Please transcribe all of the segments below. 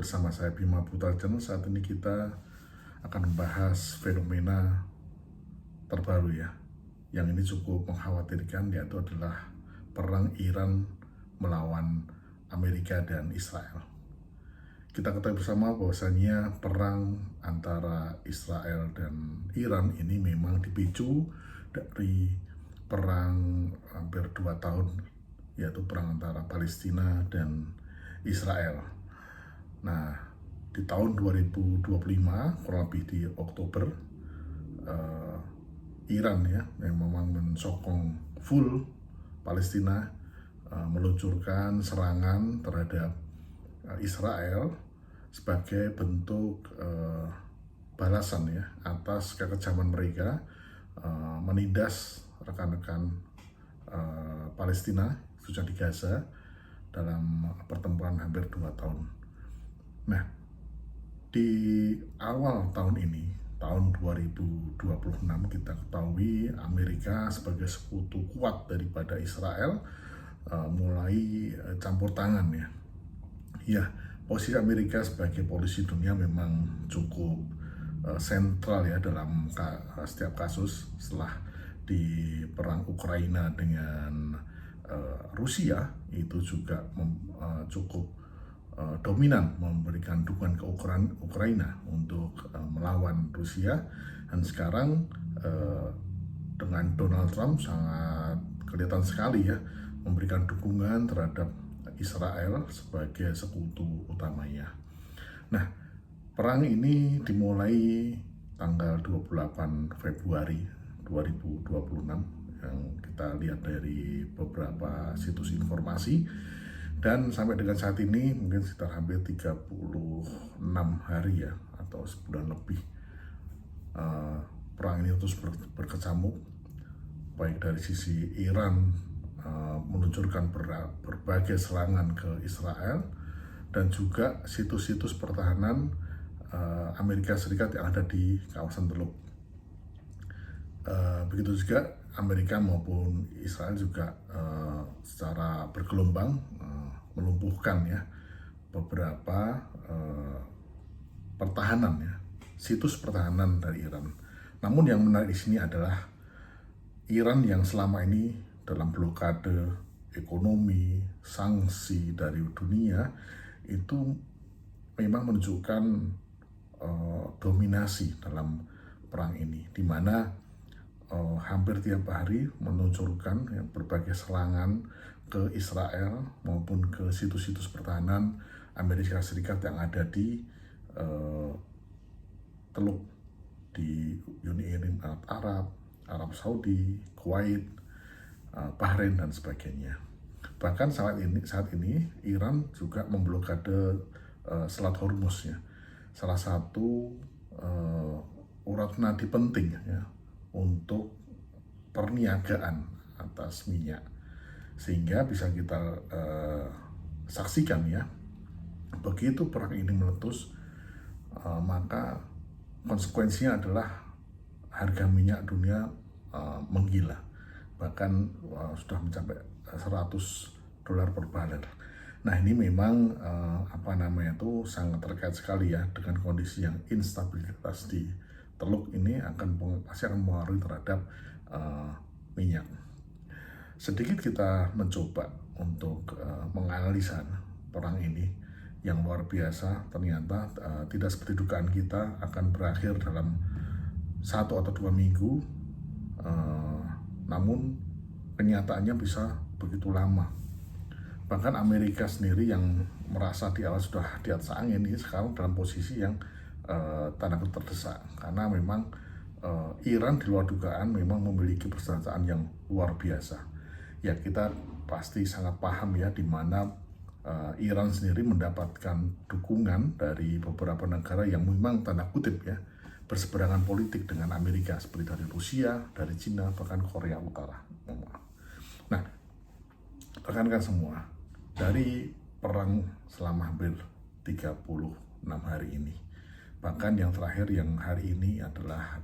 bersama saya Bima Putra Channel. Saat ini kita akan membahas fenomena terbaru ya, yang ini cukup mengkhawatirkan, yaitu adalah perang Iran melawan Amerika dan Israel. Kita ketahui bersama bahwasanya perang antara Israel dan Iran ini memang dipicu dari perang hampir 2 tahun, yaitu perang antara Palestina dan Israel. Nah, di tahun 2025, kurang lebih di Oktober, Iran ya, yang memang mensokong full Palestina, meluncurkan serangan terhadap Israel sebagai bentuk balasan ya atas kekejaman mereka menindas rekan-rekan Palestina khususnya di Gaza dalam pertempuran hampir 2 tahun. Nah, di awal tahun ini, tahun 2026, kita ketahui Amerika sebagai sekutu kuat daripada Israel mulai campur tangan ya. Ya, posisi Amerika sebagai polisi dunia memang cukup sentral ya dalam setiap kasus. Setelah di perang Ukraina dengan Rusia, itu juga cukup dominan memberikan dukungan ke Ukraina untuk melawan Rusia. Dan sekarang dengan Donald Trump sangat kelihatan sekali ya memberikan dukungan terhadap Israel sebagai sekutu utamanya. Nah, perang ini dimulai tanggal 28 Februari 2026 yang kita lihat dari beberapa situs informasi, dan sampai dengan saat ini mungkin sekitar hampir 36 hari ya, atau sebulan lebih perang ini terus berkecamuk, baik dari sisi Iran meluncurkan berbagai serangan ke Israel, dan juga situs-situs pertahanan Amerika Serikat yang ada di kawasan Teluk. Begitu juga Amerika maupun Israel juga secara bergelombang melumpuhkan ya beberapa pertahanan ya, situs pertahanan dari Iran. Namun yang menarik di sini adalah Iran yang selama ini dalam blokade ekonomi, sanksi dari dunia, itu memang menunjukkan dominasi dalam perang ini, di mana hampir tiap hari meluncurkan ya, berbagai serangan ke Israel maupun ke situs-situs pertahanan Amerika Serikat yang ada di Teluk, di Uni Emirat Arab, Arab Saudi, Kuwait, Bahrain dan sebagainya. Bahkan saat ini Iran juga memblokade Selat Hormuz ya, salah satu urat nadi penting ya untuk perniagaan atas minyak, sehingga bisa kita saksikan ya, begitu perang ini meletus, maka konsekuensinya adalah harga minyak dunia menggila, bahkan sudah mencapai $100 per barel. Nah, ini memang sangat terkait sekali ya dengan kondisi yang instabilitas di Teluk ini pasti akan mempengaruhi terhadap minyak. Sedikit kita mencoba untuk menganalisa perang ini yang luar biasa. Ternyata tidak seperti dugaan kita akan berakhir dalam 1 atau 2 minggu, namun kenyataannya bisa begitu lama. Bahkan Amerika sendiri yang merasa di awal sudah di atas angin, ini sekarang dalam posisi yang tanda kutip terdesak, karena memang Iran di luar dugaan memang memiliki persenjataan yang luar biasa. Ya, kita pasti sangat paham ya di mana Iran sendiri mendapatkan dukungan dari beberapa negara yang memang tanda kutip ya berseberangan politik dengan Amerika, seperti dari Rusia, dari Cina, bahkan Korea Utara. Nah, rekan-rekan semua, dari perang selama hampir 36 hari ini, bahkan yang terakhir yang hari ini adalah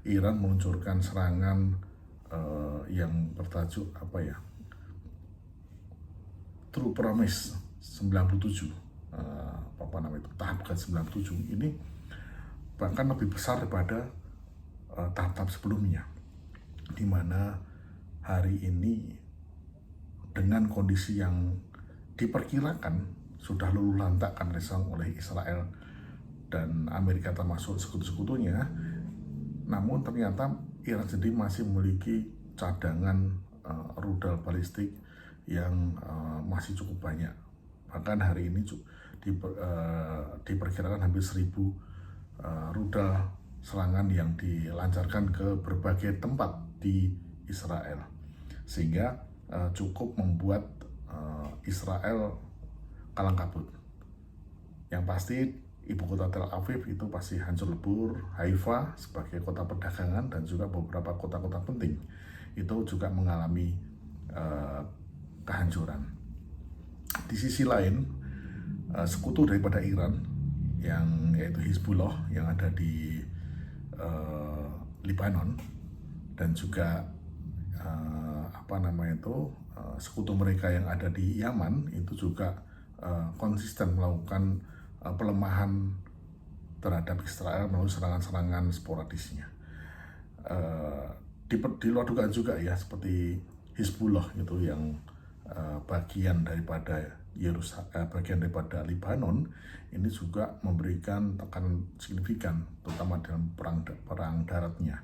Iran meluncurkan serangan yang bertajuk True Promise 97, tahap ke-97 ini bahkan lebih besar daripada tahap-tahap sebelumnya, di mana hari ini dengan kondisi yang diperkirakan sudah luluh lantakkan oleh Israel dan Amerika termasuk sekutu-sekutunya, namun ternyata Iran sendiri masih memiliki cadangan rudal balistik yang masih cukup banyak. Bahkan hari ini diperkirakan hampir 1.000 rudal serangan yang dilancarkan ke berbagai tempat di Israel, sehingga cukup membuat Israel kalang kabut. Yang pasti ibu kota Tel Aviv itu pasti hancur lebur, Haifa sebagai kota perdagangan dan juga beberapa kota-kota penting itu juga mengalami kehancuran. Di sisi lain, sekutu daripada Iran yang yaitu Hizbullah yang ada di Lebanon dan juga sekutu mereka yang ada di Yaman itu juga konsisten melakukan pelemahan terhadap Israel melalui serangan-serangan sporadisnya. Di luar dugaan juga ya, seperti Hizbullah itu yang bagian daripada Lebanon ini juga memberikan tekanan signifikan, terutama dalam perang daratnya.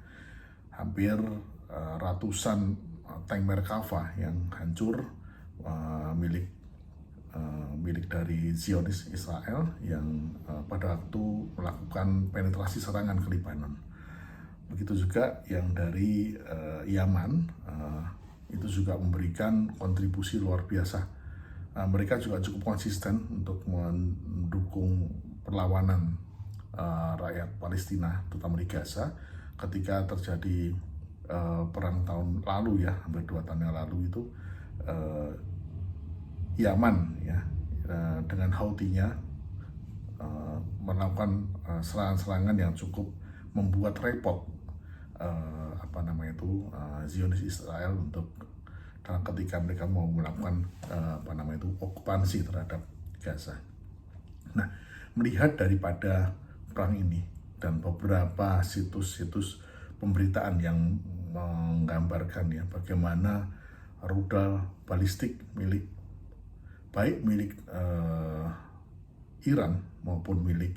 Hampir ratusan tank Merkava yang hancur milik dari Zionis Israel yang pada waktu melakukan penetrasi serangan ke Lebanon. Begitu juga yang dari Yaman itu juga memberikan kontribusi luar biasa. Mereka juga cukup konsisten untuk mendukung perlawanan rakyat Palestina, terutama di Gaza, ketika terjadi perang tahun lalu ya, hampir 2 tahun yang lalu itu Yaman ya dengan Houthi-nya melakukan serangan-serangan yang cukup membuat repot Zionis Israel untuk ketika mereka mau melakukan okupansi terhadap Gaza. Nah, melihat daripada perang ini dan beberapa situs-situs pemberitaan yang menggambarkan ya bagaimana rudal balistik milik Iran maupun milik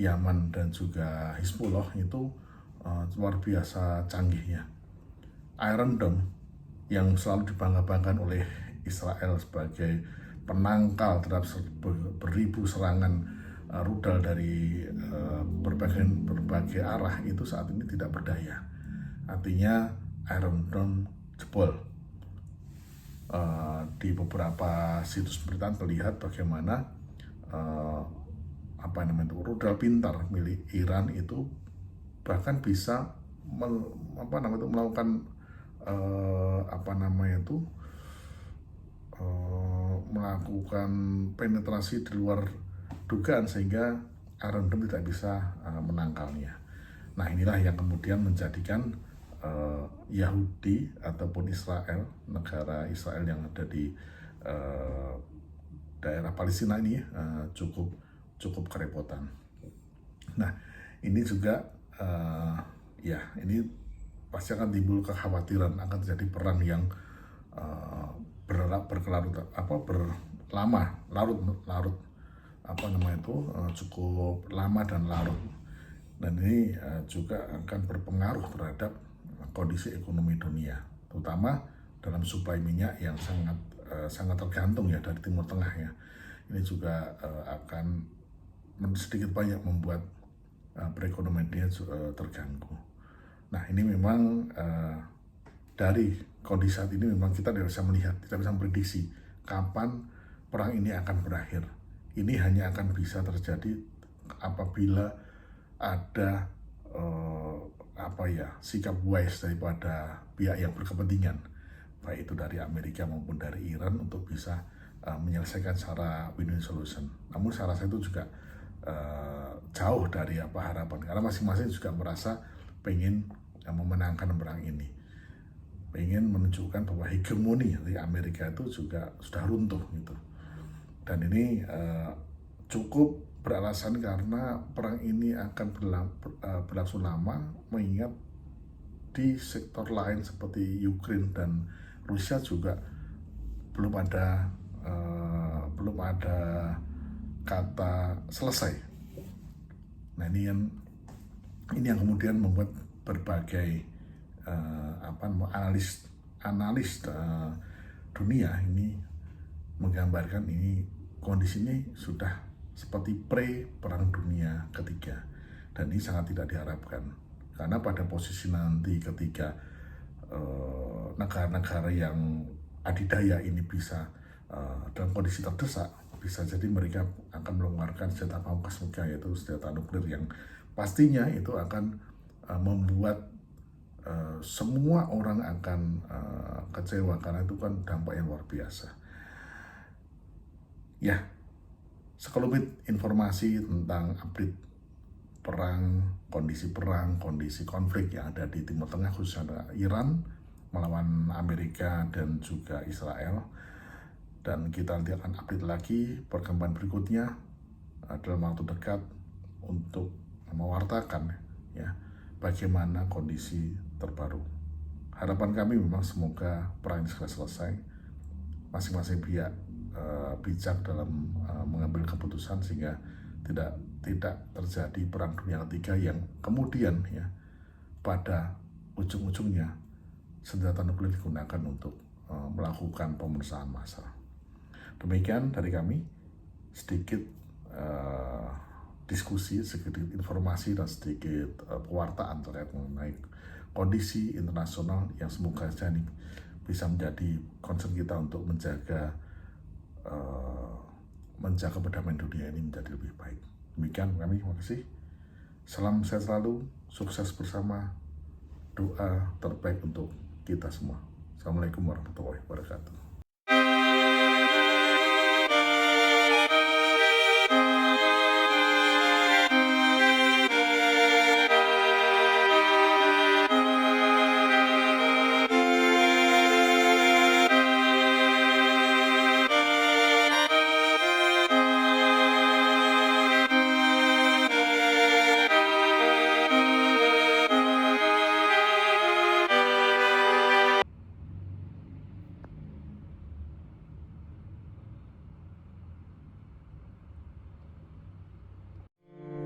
Yaman dan juga Hizbullah itu luar biasa canggihnya. Iron Dome yang selalu dibangga-banggakan oleh Israel sebagai penangkal terhadap beribu serangan rudal dari berbagai arah itu saat ini tidak berdaya. Artinya Iron Dome jebol. Di beberapa situs beritaan terlihat bagaimana rudal pintar milik Iran itu bahkan bisa melakukan melakukan penetrasi di luar dugaan sehingga Iron Dome tidak bisa menangkalnya. Nah, inilah yang kemudian menjadikan Yahudi ataupun Israel, negara Israel yang ada di daerah Palestina ini cukup kerepotan. Nah, ini juga ini pasti akan timbul kekhawatiran akan terjadi perang yang cukup lama dan larut, dan ini juga akan berpengaruh terhadap kondisi ekonomi dunia, terutama dalam suplai minyak yang sangat tergantung ya dari Timur Tengah ya. Ini juga akan sedikit banyak membuat perekonomian dunia terganggu. Nah, ini memang dari kondisi saat ini memang kita tidak bisa melihat, tidak bisa memprediksi kapan perang ini akan berakhir. Ini hanya akan bisa terjadi apabila ada sikap wise daripada pihak yang berkepentingan, baik itu dari Amerika maupun dari Iran, untuk bisa menyelesaikan secara win-win solution. Namun saya rasa itu juga jauh dari harapan, karena masing-masing juga merasa pengen memenangkan perang ini, pengen menunjukkan bahwa hegemoni dari Amerika itu juga sudah runtuh gitu. Dan ini cukup beralasan karena perang ini akan berlangsung lama, mengingat di sektor lain seperti Ukraina dan Rusia juga belum ada kata selesai. Nah, ini yang kemudian membuat berbagai analis dunia ini menggambarkan ini kondisi ini sudah seperti pre-perang dunia ketiga, dan ini sangat tidak diharapkan, karena pada posisi nanti ketika negara-negara yang adidaya ini bisa dalam kondisi terdesak, bisa jadi mereka akan mengeluarkan senjata pamungkas mereka, yaitu senjata nuklir, yang pastinya itu akan membuat semua orang akan kecewa, karena itu kan dampak yang luar biasa. Ya, sekelumit informasi tentang update perang, kondisi konflik yang ada di Timur Tengah, khususnya Iran melawan Amerika dan juga Israel. Dan kita nanti akan update lagi perkembangan berikutnya dalam waktu dekat untuk mewartakan ya bagaimana kondisi terbaru. Harapan kami memang semoga perang ini segera selesai, masing-masing pihak bijak dalam mengambil keputusan sehingga tidak terjadi perang dunia ketiga yang kemudian ya pada ujung-ujungnya senjata nuklir digunakan untuk melakukan pemusnahan massal. Demikian dari kami, sedikit diskusi, sedikit informasi dan sedikit pewartaan terkait mengenai kondisi internasional yang semoga saja ini bisa menjadi concern kita untuk menjaga perdamaian dunia ini menjadi lebih baik. Demikian kami, terima kasih. Salam sehat selalu, sukses bersama, doa terbaik untuk kita semua. Assalamualaikum warahmatullahi wabarakatuh.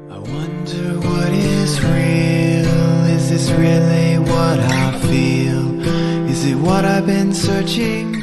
I wonder what is real. Is this really what I feel? Is it what I've been searching